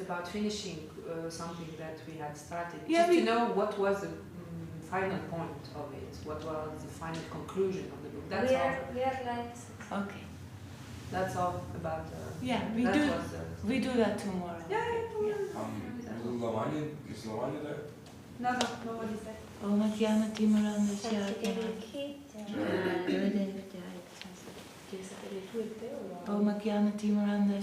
about finishing something that we had started. Yeah, just to know what was the final point of it, what was the final conclusion of the book. That's all. We are like... Okay. That's all about... yeah, we do that tomorrow. Yeah. Is Lamanya there? No, nobody's there. Om Adhyana Timaranda Sachi, Om Jnana Timaranda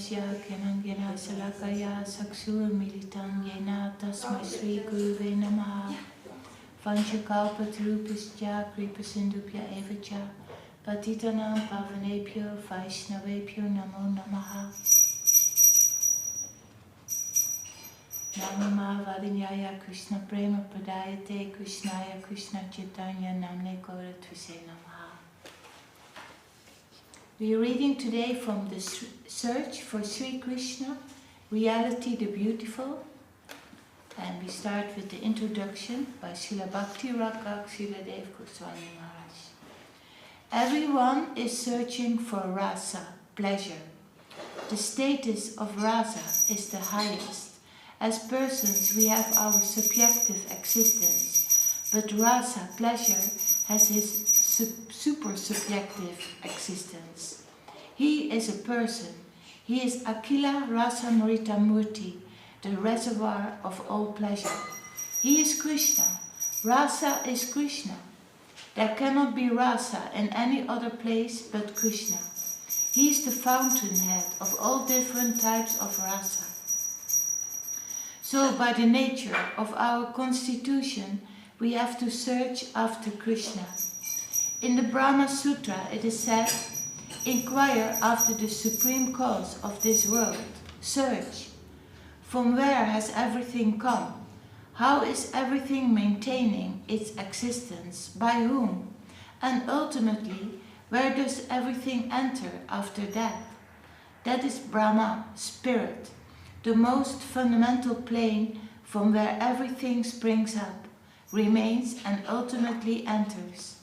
Kenangena Salakaya Saksur Militan Yena Tasmai Sri Guruve Namaha Vanchakalpa Trupischa Kripasindupya Evacha Patitanam Pavanepyo Vaishnavepyo Namo Namaha Namama Vadinyaya Krishna Prema Padayate Krishnaya Krishna Chaitanya Namne Gaura Tvise Namaha. We are reading today from the Search for Sri Krishna, Reality the Beautiful, and we start with the introduction by Srila Bhakti Rakak Srila Dev Goswami Maharaj. Everyone is searching for rasa, pleasure. The status of rasa is the highest. As persons we have our subjective existence, but rasa, pleasure, has his super subjective existence. He is a person. He is Akila Rasa Marita Murti, the reservoir of all pleasure. He is Krishna. Rasa is Krishna. There cannot be rasa in any other place but Krishna. He is the fountainhead of all different types of rasa. So by the nature of our constitution, we have to search after Krishna. In the Brahma Sutra it is said, inquire after the supreme cause of this world. Search. From where has everything come? How is everything maintaining its existence? By whom? And ultimately, where does everything enter after death? That is Brahma, spirit, the most fundamental plane from where everything springs up, remains and ultimately enters.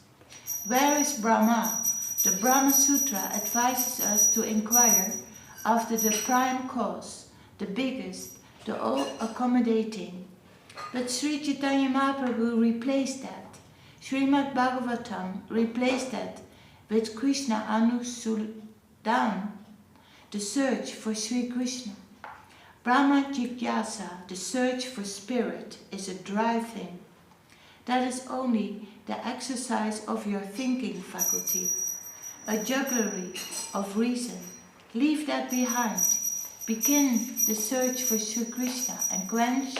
Where is Brahma? The Brahma Sutra advises us to inquire after the prime cause, the biggest, the all-accommodating. But Sri Chaitanya Mahaprabhu replaced that. Srimad Bhagavatam replaced that with Krishna Anusudhan, the search for Sri Krishna. Brahma Jigyasa, the search for spirit, is a dry thing. That is only the exercise of your thinking faculty, a jugglery of reason. Leave that behind. Begin the search for Sri Krishna and quench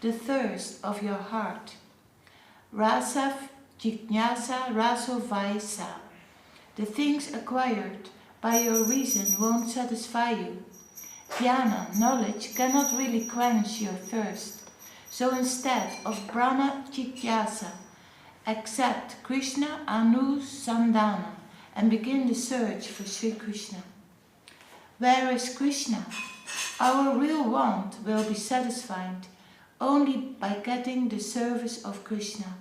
the thirst of your heart. Rasa Jignasa Raso Vaisa. The things acquired by your reason won't satisfy you. Jnana, knowledge, cannot really quench your thirst. So instead of Brahma Jigyasa, accept Krishna Anusandhana and begin the search for Sri Krishna. Where is Krishna? Our real want will be satisfied only by getting the service of Krishna,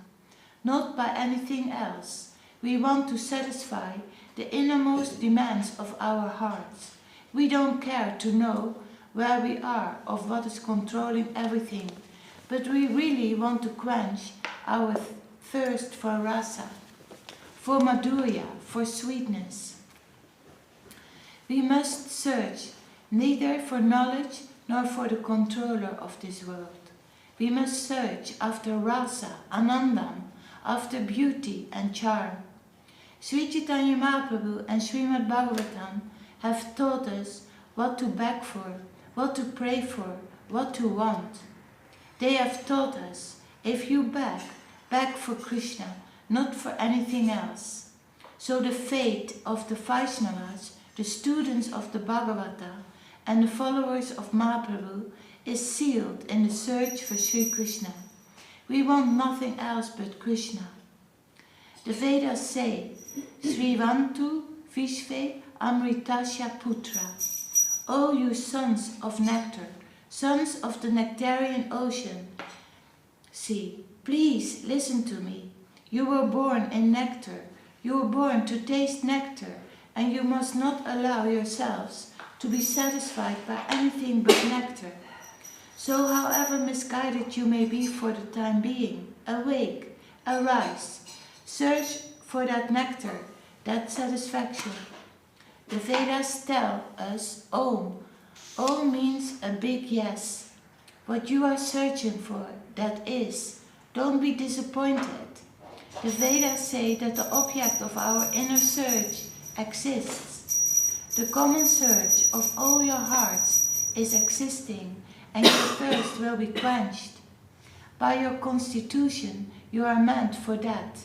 not by anything else. We want to satisfy the innermost demands of our hearts. We don't care to know where we are or what is controlling everything, but we really want to quench our thirst for rasa, for madhurya, for sweetness. We must search neither for knowledge nor for the controller of this world. We must search after rasa, anandam, after beauty and charm. Sri Chaitanya Mahaprabhu and Srimad Bhagavatam have taught us what to beg for, what to pray for, what to want. They have taught us, if you beg, beg for Krishna, not for anything else. So the fate of the Vaishnavas, the students of the Bhagavata, and the followers of Mahaprabhu is sealed in the search for Sri Krishna. We want nothing else but Krishna. The Vedas say, Srivantu Vishve Amritasya Putra. O you sons of nectar, sons of the nectarian ocean, see, please listen to me. You were born in nectar. You were born to taste nectar, and you must not allow yourselves to be satisfied by anything but nectar. So however misguided you may be for the time being, awake, arise, search for that nectar, that satisfaction. The Vedas tell us Om. Om means a big yes. What you are searching for, that is. Don't be disappointed. The Vedas say that the object of our inner search exists. The common search of all your hearts is existing, and your thirst will be quenched. By your constitution, you are meant for that,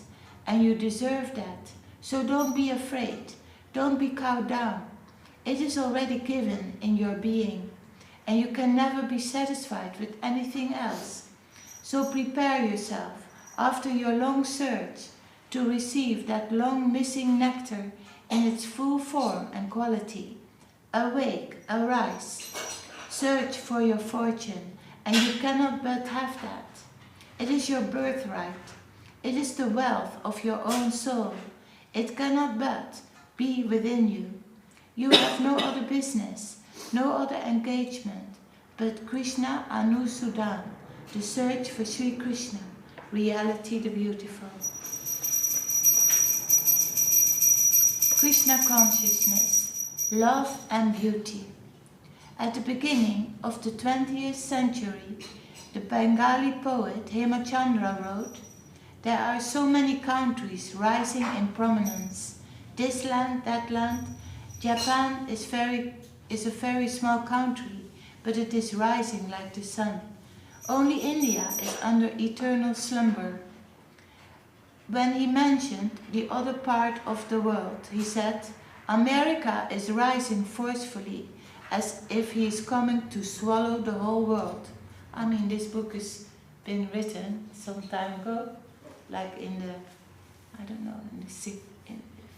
and you deserve that. So don't be afraid. Don't be cowed down. It is already given in your being, and you can never be satisfied with anything else. So prepare yourself, after your long search, to receive that long missing nectar in its full form and quality. Awake, arise, search for your fortune, and you cannot but have that. It is your birthright. It is the wealth of your own soul. It cannot but be within you. You have no other business, no other engagement, but Krishna Anusudan, the search for Sri Krishna, reality the beautiful. Krishna consciousness, love and beauty. At the beginning of the 20th century, the Bengali poet Hemachandra wrote, "There are so many countries rising in prominence. This land, that land. Japan is a very small country, but it is rising like the sun. Only India is under eternal slumber." When he mentioned the other part of the world, he said, "America is rising forcefully, as if he is coming to swallow the whole world." I mean, this book has been written some time ago, like in the, I don't know, in the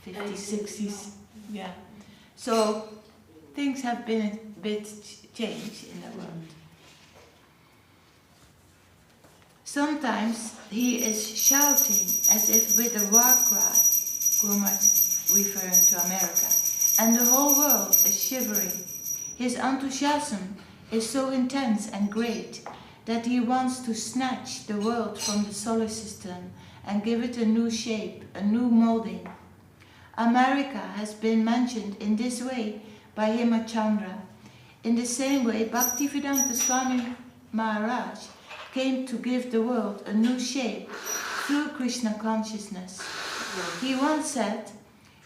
50s, 60s. Yeah. So things have been a bit changed in the world. Sometimes he is shouting as if with a war cry, Gurmat referring to America, and the whole world is shivering. His enthusiasm is so intense and great that he wants to snatch the world from the solar system and give it a new shape, a new molding. America has been mentioned in this way by Hemachandra. In the same way, Bhaktivedanta Swami Maharaj came to give the world a new shape through Krishna consciousness. He once said,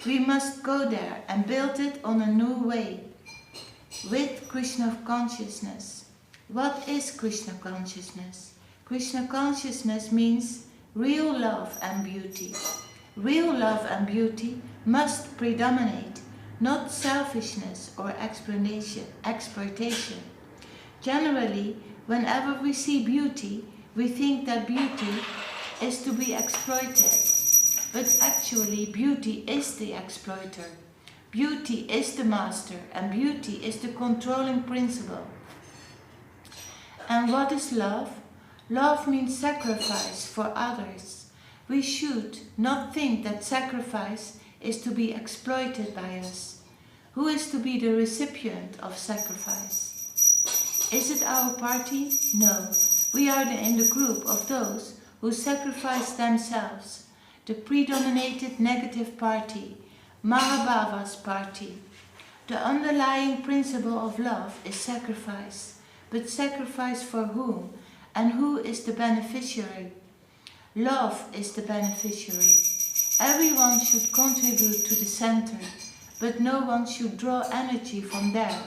"We must go there and build it on a new way, with Krishna consciousness." What is Krishna consciousness? Krishna consciousness means real love and beauty. Real love and beauty must predominate, not selfishness or exploitation. Generally, whenever we see beauty, we think that beauty is to be exploited. But actually, beauty is the exploiter. Beauty is the master, and beauty is the controlling principle. And what is love? Love means sacrifice for others. We should not think that sacrifice is to be exploited by us. Who is to be the recipient of sacrifice? Is it our party? No. We are in the group of those who sacrifice themselves, the predominated negative party, Mahabhava's party. The underlying principle of love is sacrifice, but sacrifice for whom, and who is the beneficiary? Love is the beneficiary. Everyone should contribute to the center, but no one should draw energy from there.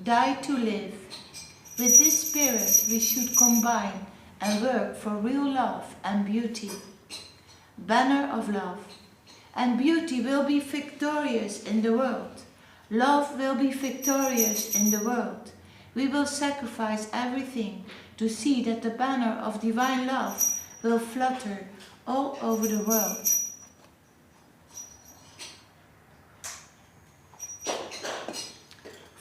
Die to live. With this spirit we should combine and work for real love and beauty. Banner of love. And beauty will be victorious in the world. Love will be victorious in the world. We will sacrifice everything to see that the banner of divine love will flutter all over the world.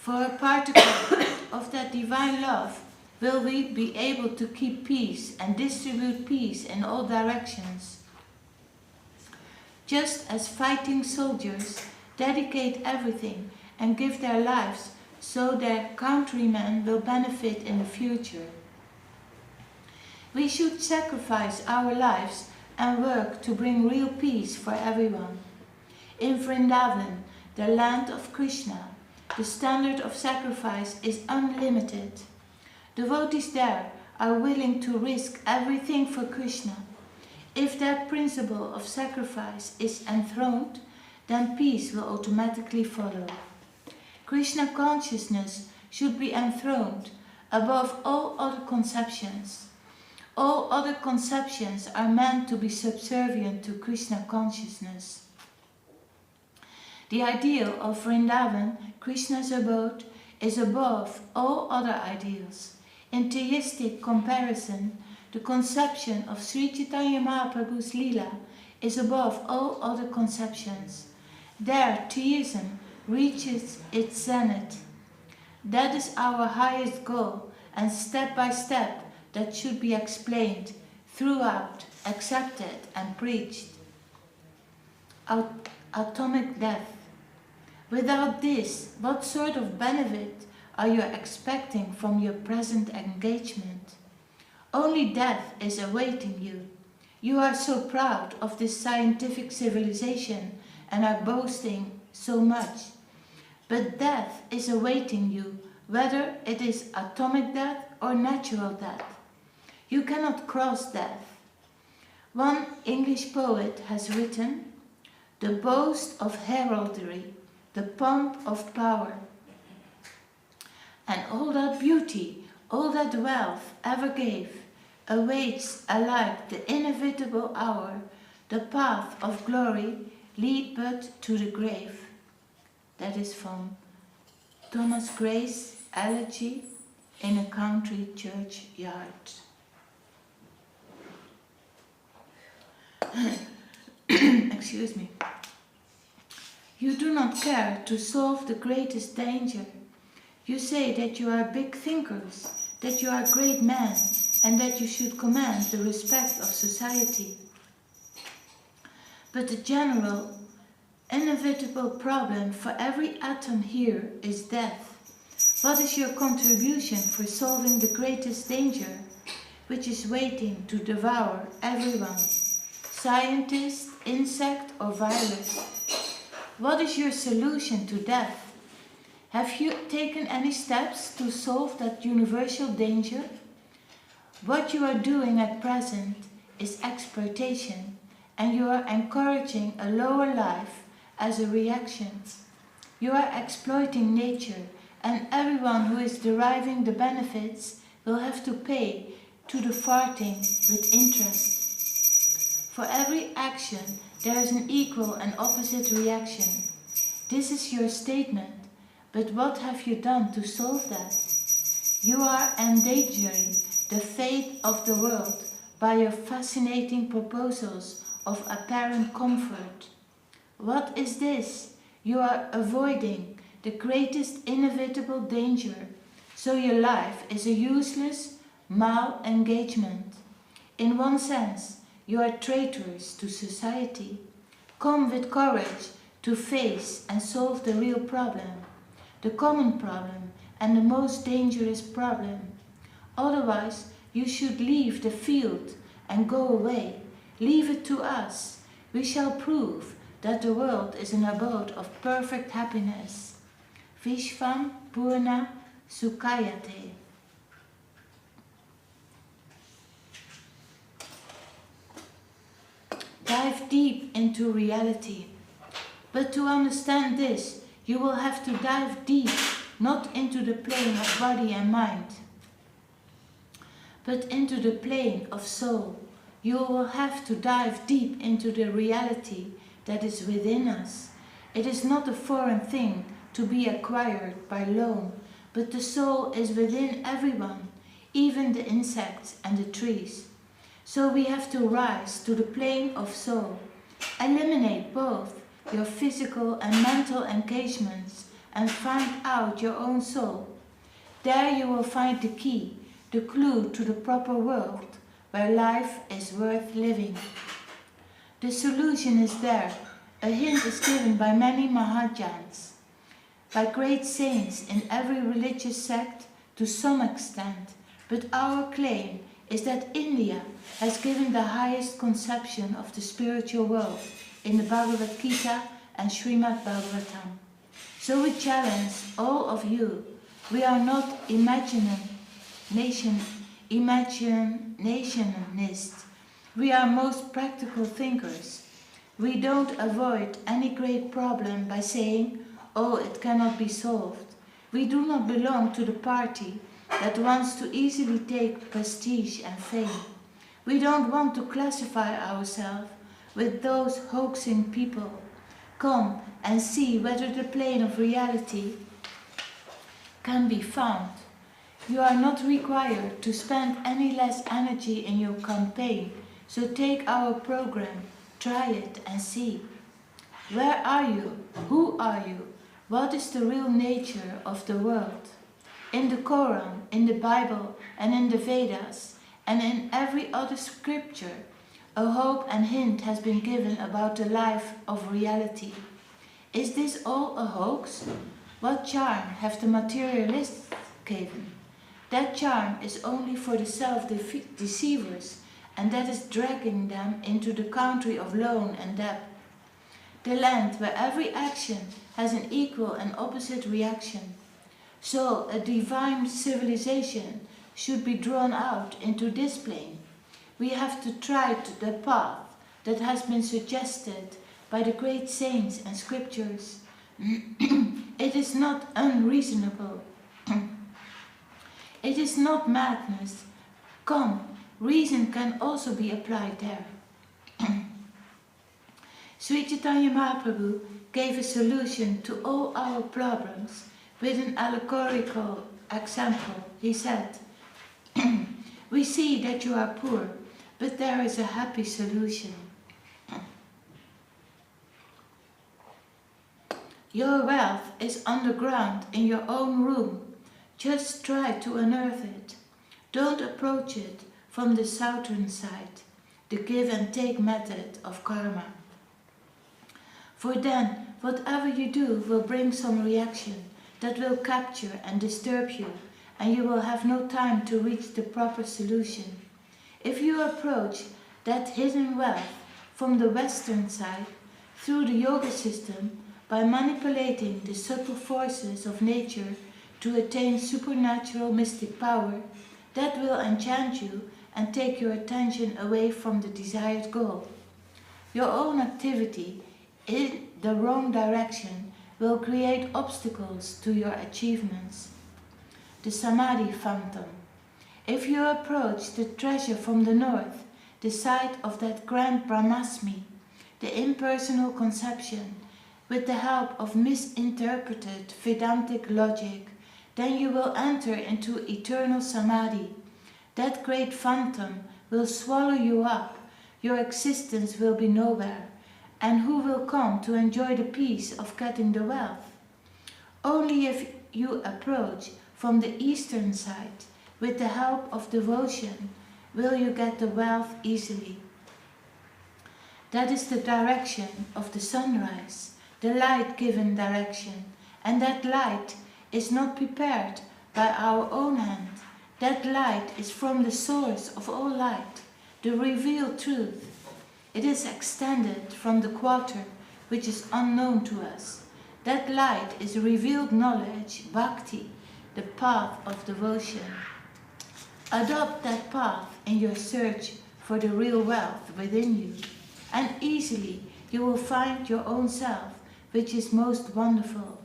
For a particle of that divine love will we be able to keep peace and distribute peace in all directions. Just as fighting soldiers dedicate everything and give their lives so their countrymen will benefit in the future. We should sacrifice our lives and work to bring real peace for everyone. In Vrindavan, the land of Krishna, the standard of sacrifice is unlimited. Devotees there are willing to risk everything for Krishna. If that principle of sacrifice is enthroned, then peace will automatically follow. Krishna consciousness should be enthroned above all other conceptions. All other conceptions are meant to be subservient to Krishna consciousness. The ideal of Vrindavan, Krishna's abode, is above all other ideals. In theistic comparison, the conception of Sri Chaitanya Mahaprabhu's Leela is above all other conceptions. There, theism reaches its zenith. That is our highest goal, and step by step that should be explained, throughout, accepted and preached. Atomic death. Without this, what sort of benefit are you expecting from your present engagement? Only death is awaiting you. You are so proud of this scientific civilization and are boasting so much. But death is awaiting you, whether it is atomic death or natural death. You cannot cross death. One English poet has written, "The boast of heraldry, the pomp of power, and all that beauty, all that wealth ever gave, awaits alike the inevitable hour. The path of glory lead but to the grave." That is from Thomas Gray's Elegy in a Country Churchyard. Excuse me. You do not care to solve the greatest danger. You say that you are big thinkers, that you are great men, and that you should command the respect of society. But the general, inevitable problem for every atom here is death. What is your contribution for solving the greatest danger, which is waiting to devour everyone? Scientist, insect or virus? What is your solution to death? Have you taken any steps to solve that universal danger? What you are doing at present is exploitation, and you are encouraging a lower life as a reaction. You are exploiting nature, and everyone who is deriving the benefits will have to pay to the farting with interest. For every action, there is an equal and opposite reaction. This is your statement, but what have you done to solve that? You are endangering the fate of the world by your fascinating proposals of apparent comfort. What is this? You are avoiding the greatest inevitable danger, so your life is a useless mal-engagement. In one sense, you are traitors to society. Come with courage to face and solve the real problem, the common problem and the most dangerous problem. Otherwise, you should leave the field and go away. Leave it to us. We shall prove that the world is an abode of perfect happiness. Vishvam Purna Sukhayate. Dive deep into reality. But to understand this, you will have to dive deep, not into the plane of body and mind, but into the plane of soul. You will have to dive deep into the reality that is within us. It is not a foreign thing to be acquired by loan, but the soul is within everyone, even the insects and the trees. So we have to rise to the plane of soul. Eliminate both your physical and mental engagements and find out your own soul. There you will find the key, the clue to the proper world, where life is worth living. The solution is there. A hint is given by many Mahajans, by great saints in every religious sect to some extent, but our claim is that India has given the highest conception of the spiritual world in the Bhagavad Gita and Srimad Bhagavatam. So we challenge all of you. We are not imaginationists. We are most practical thinkers. We don't avoid any great problem by saying, oh, it cannot be solved. We do not belong to the party that wants to easily take prestige and fame. We don't want to classify ourselves with those hoaxing people. Come and see whether the plane of reality can be found. You are not required to spend any less energy in your campaign, so take our program, try it and see. Where are you? Who are you? What is the real nature of the world? In the Quran, in the Bible, and in the Vedas, and in every other scripture, a hope and hint has been given about the life of reality. Is this all a hoax? What charm have the materialists given? That charm is only for the self-deceivers, and that is dragging them into the country of loan and debt. The land where every action has an equal and opposite reaction. So a divine civilization should be drawn out into this plane. We have to try the path that has been suggested by the great saints and scriptures. It is not unreasonable. It is not madness. Come, reason can also be applied there. Sri Chaitanya Mahaprabhu gave a solution to all our problems with an allegorical example. He said, we see that you are poor, but there is a happy solution. Your wealth is underground in your own room. Just try to unearth it. Don't approach it from the southern side, the give and take method of karma. For then, whatever you do will bring some reaction that will capture and disturb you, and you will have no time to reach the proper solution. If you approach that hidden wealth from the western side, through the yoga system, by manipulating the subtle forces of nature to attain supernatural mystic power, that will enchant you and take your attention away from the desired goal. Your own activity in the wrong direction will create obstacles to your achievements. The Samadhi phantom. If you approach the treasure from the north, the site of that grand Brahmasmi, the impersonal conception, with the help of misinterpreted Vedantic logic, then you will enter into eternal Samadhi. That great phantom will swallow you up, your existence will be nowhere, and who will come to enjoy the peace of getting the wealth? Only if you approach from the eastern side, with the help of devotion, will you get the wealth easily. That is the direction of the sunrise, the light-given direction, and that light is not prepared by our own hand. That light is from the source of all light, the revealed truth. It is extended from the quarter which is unknown to us. That light is revealed knowledge, Bhakti, the path of devotion. Adopt that path in your search for the real wealth within you, and easily you will find your own self, which is most wonderful.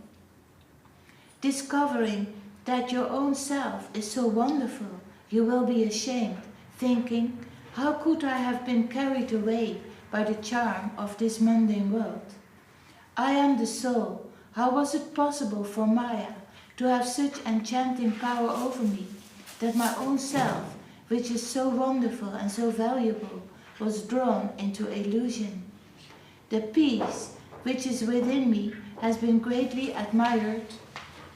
Discovering that your own self is so wonderful, you will be ashamed, thinking, how could I have been carried away by the charm of this mundane world? I am the soul. How was it possible for Maya to have such enchanting power over me, that my own self, which is so wonderful and so valuable, was drawn into illusion? The peace which is within me has been greatly admired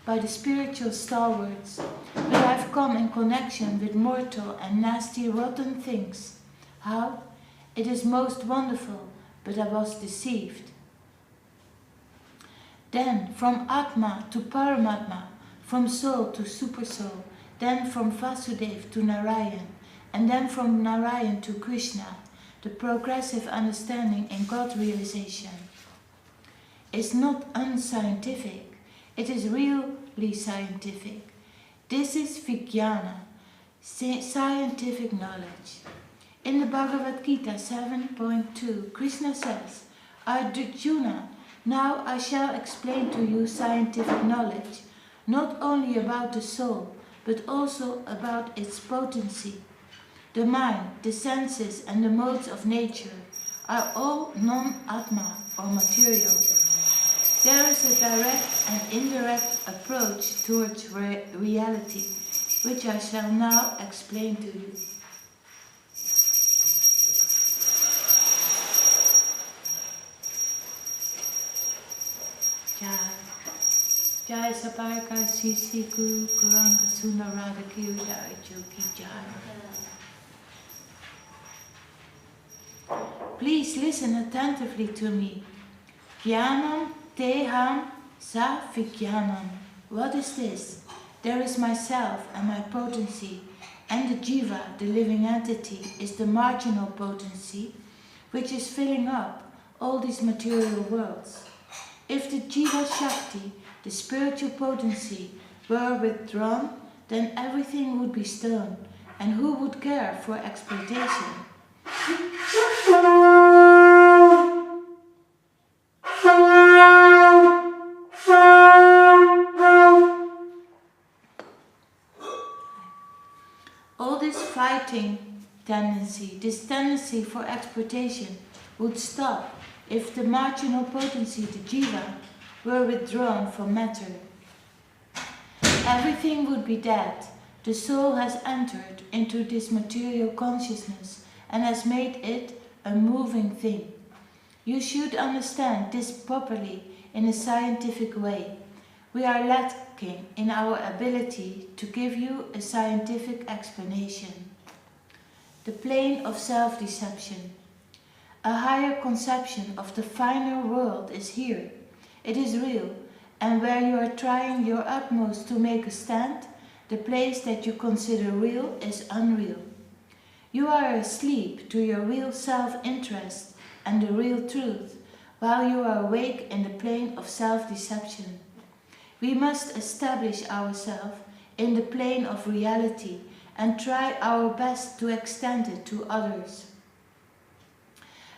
by the spiritual stalwarts, but I have come in connection with mortal and nasty rotten things. How? It is most wonderful, but I was deceived. Then from Atma to Paramatma, from soul to supersoul, then from Vasudeva to Narayan, and then from Narayan to Krishna, the progressive understanding in God realization is not unscientific, it is really scientific. This is Vijnana, scientific knowledge. In the Bhagavad Gita 7.2, Krishna says, Arjuna, now I shall explain to you scientific knowledge, not only about the soul, but also about its potency. The mind, the senses, and the modes of nature are all non-atma or material. There is a direct and indirect approach towards reality, which I shall now explain to you. Jai Sabarka Sisi Guru Kuranga Sundarada Kirdari Joki Jai. Please listen attentively to me. Jnanam Teham Sa Vijnanam. What is this? There is myself and my potency, and the jiva, the living entity, is the marginal potency which is filling up all these material worlds. If the jiva Shakti, the spiritual potency, were withdrawn, then everything would be stone, and who would care for exploitation? All this fighting tendency, this tendency for exploitation, would stop if the marginal potency, the jiva, were withdrawn from matter. Everything would be dead. The soul has entered into this material consciousness and has made it a moving thing. You should understand this properly in a scientific way. We are lacking in our ability to give you a scientific explanation. The plane of self-deception. A higher conception of the finer world is here. It is real, and where you are trying your utmost to make a stand, the place that you consider real is unreal. You are asleep to your real self-interest and the real truth, while you are awake in the plane of self-deception. We must establish ourselves in the plane of reality and try our best to extend it to others.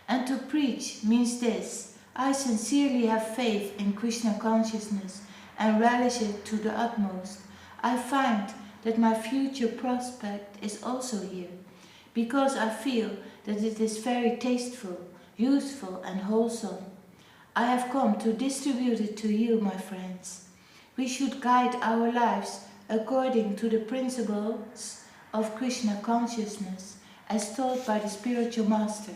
And to preach means this: I sincerely have faith in Krishna consciousness and relish it to the utmost. I find that my future prospect is also here, because I feel that it is very tasteful, useful and wholesome. I have come to distribute it to you, my friends. We should guide our lives according to the principles of Krishna consciousness as taught by the spiritual master.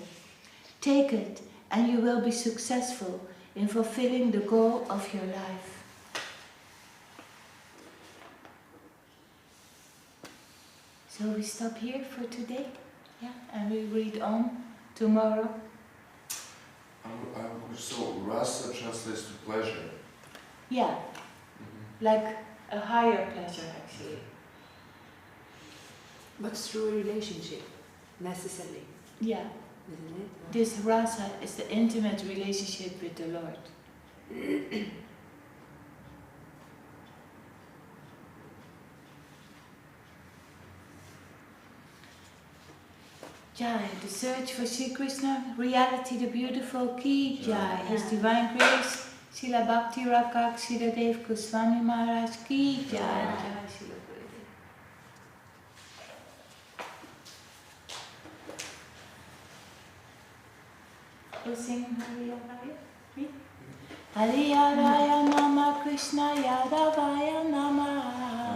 Take it and you will be successful in fulfilling the goal of your life. So we stop here for today, and we read on tomorrow. So rasa translates to pleasure. Yeah, like a higher pleasure actually. But through a relationship, necessarily, Yeah, isn't it? this rasa is the intimate relationship with the Lord. Jai, the search for Sri Krishna, reality the beautiful, Ki Jai, His divine grace, Srila Bhakti Rakak, Srila Dev Goswami Maharaj, Ki Jai, Jai Srila Gurudev. We'll sing Hari Araya. Hari Araya Nama Krishna Yadavaya Nama.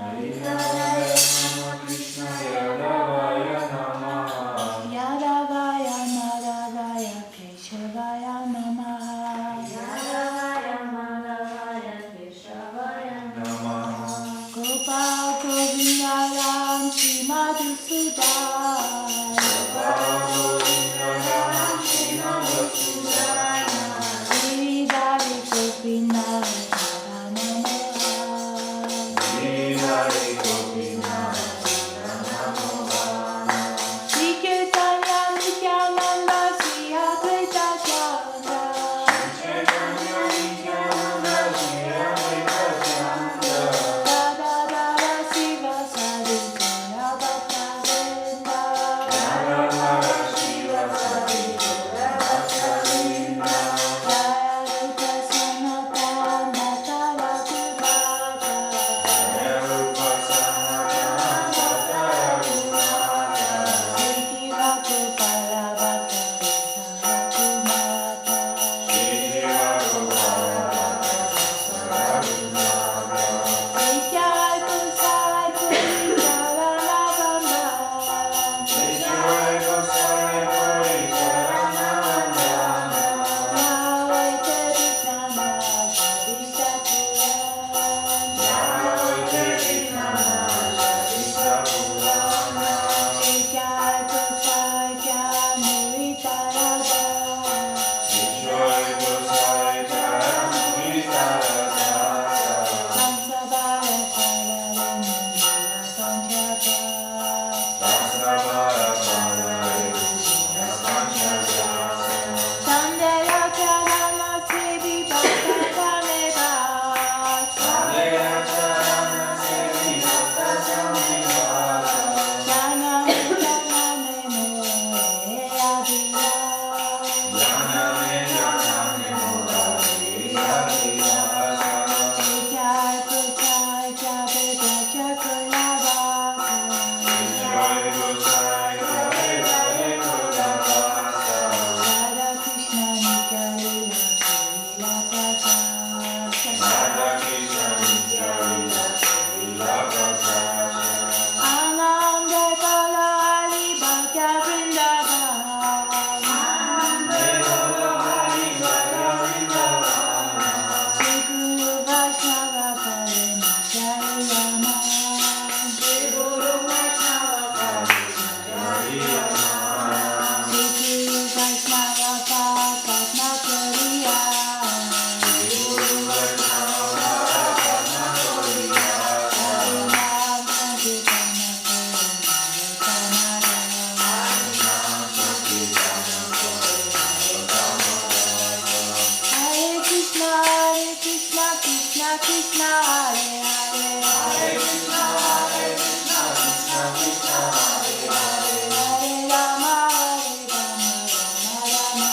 Hari Araya Nama Krishna Yadavaya Nama. Yadavaya Madhavaya Keshavaya Nama. Yadavaya Madhavaya Keshavaya Nama. Gopal Govinda Ram Shri Madhusudan. Gopal Govinda Ram Shri Madhusudan. Giridhari Gopinath Radha Namo. Giridhari Gopinath Radha Namo. Krishna, Hare Hare, Hare Krishna, Krishna Krishna, Hare Hare, Hare Rama, Rama Rama,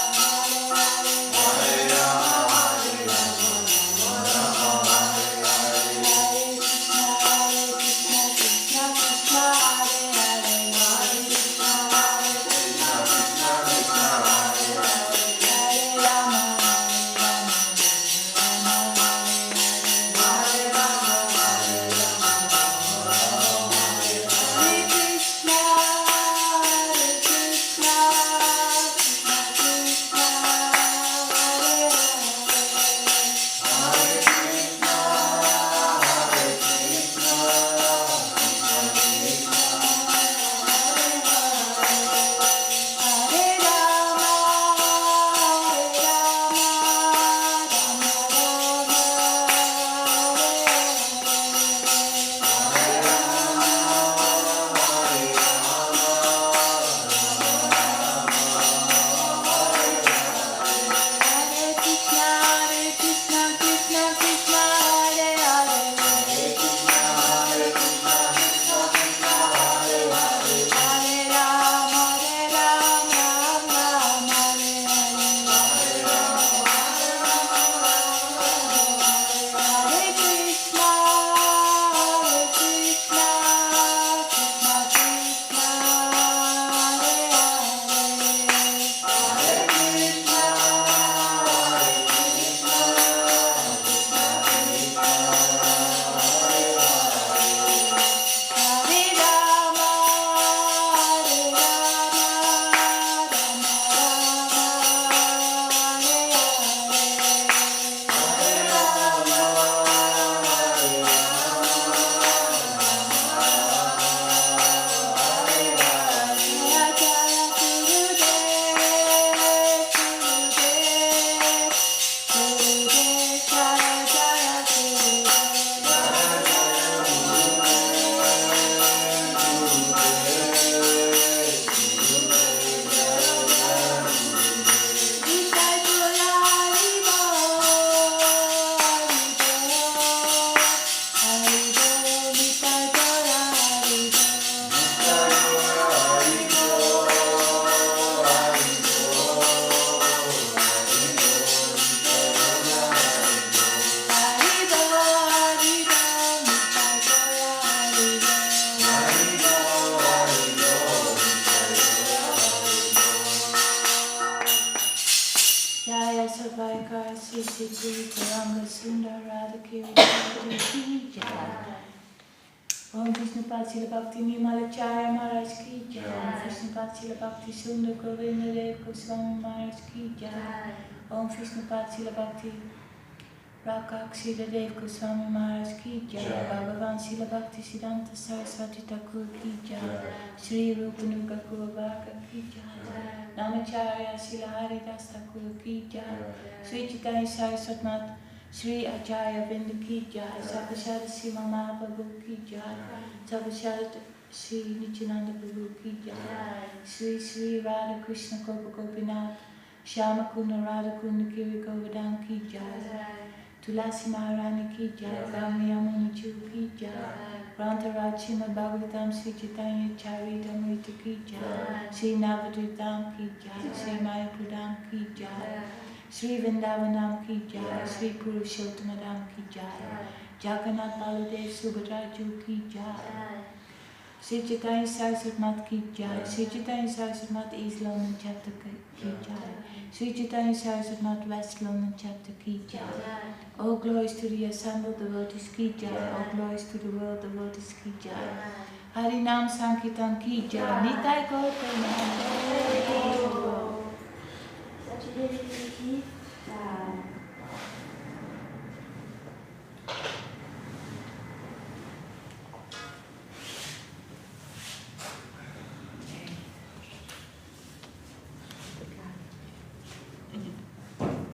Hare Rama, Hare Rama, Rama Hare Hare, Hare Krishna, Krishna Krishna, Hare Hare, Hare Krishna, Krishna Krishna, Hare Hare, Hare Rama, Rama Rama, Hare Rama, Hare Rama, Hare Krishna, Krishna Krishna, Hare Jaya Sarvaika Sisi Guru Karanga Sundar Radha Kiri Ki Jaya. Om Krishna Srila Bhakti Nimalacharya Maharaj Ki Jai. Om Krishna Srila Bhakti Sundar Govinda Dev Goswami Maharaj Ki Jai. Om Krishna Srila Bhakti Rakshila Dev Goswami Maharaj Ki Jai. Bhagavan Srila Bhakti Siddhanta Saraswati Thakur Ki Jai. Shri Rupanuga Guruvaka Ki Jai. Namacharya Srila Haridas Thakur Ki Jai. Sri Chaitanya Saraswati Mat Shri Acharya Vinda Ki Jai. Sabashara Sri Mahaprabhu Ki Jai. Sabashara Sri Nityananda Prabhu Ki Jai. Sri Sri Radha Krishna Gopa Gopinath Shyama Kunda Radha Kunda Giri Govardhan Ki Jai. Tulasi Maharani Ki Jai. Gami Yamuna Ju Ki Jai. Grantaraj Srimad Bhagavatam Sri Chaitanya Charitamrita Ki Jai. Sri Navadvitam Ki Jai. Sri Mayapradam Ki Jai. Sri Vrindavanam Ki Jai. Sri Purushottamadam Ki Jai. Jagannath Baladev Subhadraju Ki Jai. Sri Chaitanya Saraswati Mat Ki Jai. Sri Chaitanya Saraswati Mat East London Chapter Ki Jai. Sri Chaitanya Saraswati Mat West London Chapter Ki Jai. All glories to the assembled devotees Ki Jai. All glories to the world devotees Ki Jai. Harinam Sankirtan Ki Jai. Nitai Gautama. Sachi Devi Ki Jai.